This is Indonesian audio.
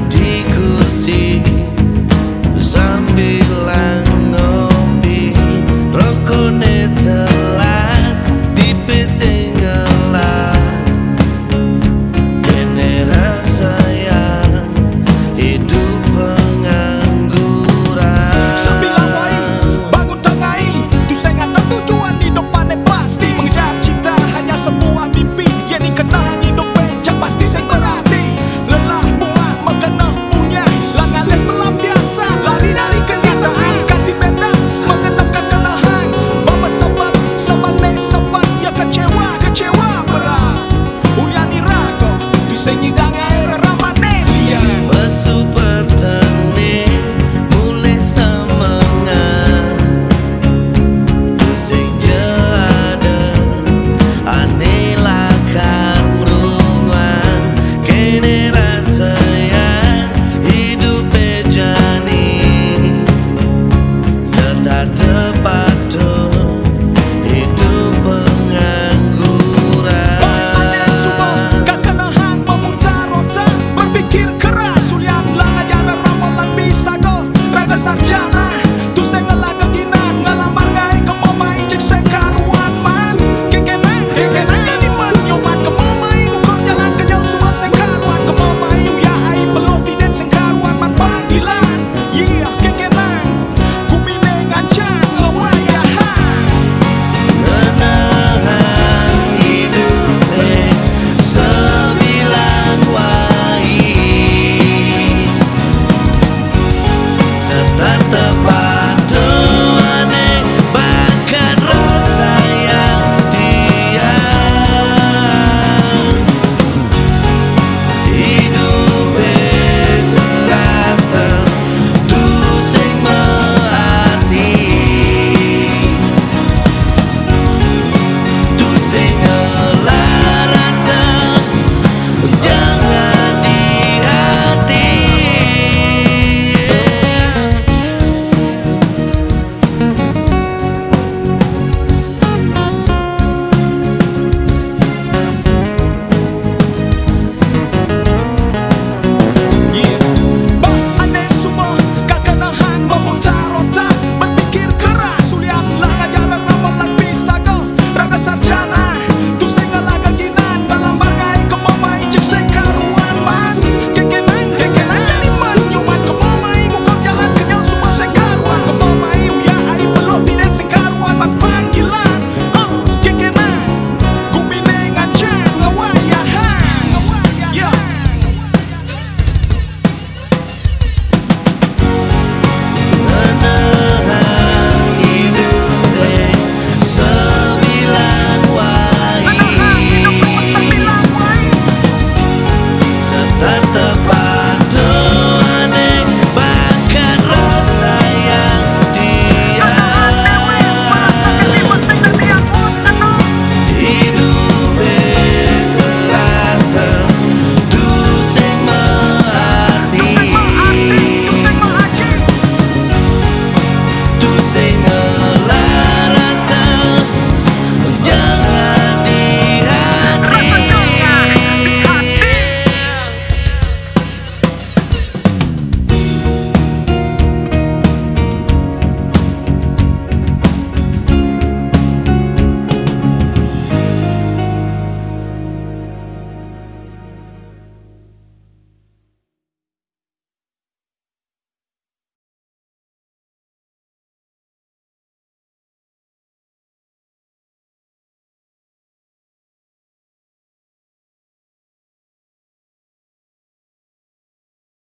di kursi sambil ngopi, rokoknya telat di PC ngelak. Kene rasanya hidup pengangguran. Sembilan wai, bangun tengai, tu saya ada tujuan di depannya pasti. Mengejar cinta hanya sebuah mimpi, yang dikenal hidup becak pasti saya berarti. Lelah muak mengena punya, langalet belum biasa, lari dari kenyataan, ganti benda mengenapkan kenahan. Bawa sabar, sabar nih sabar, ya kecewa berat. Uliani rago, tu saya nyidang air.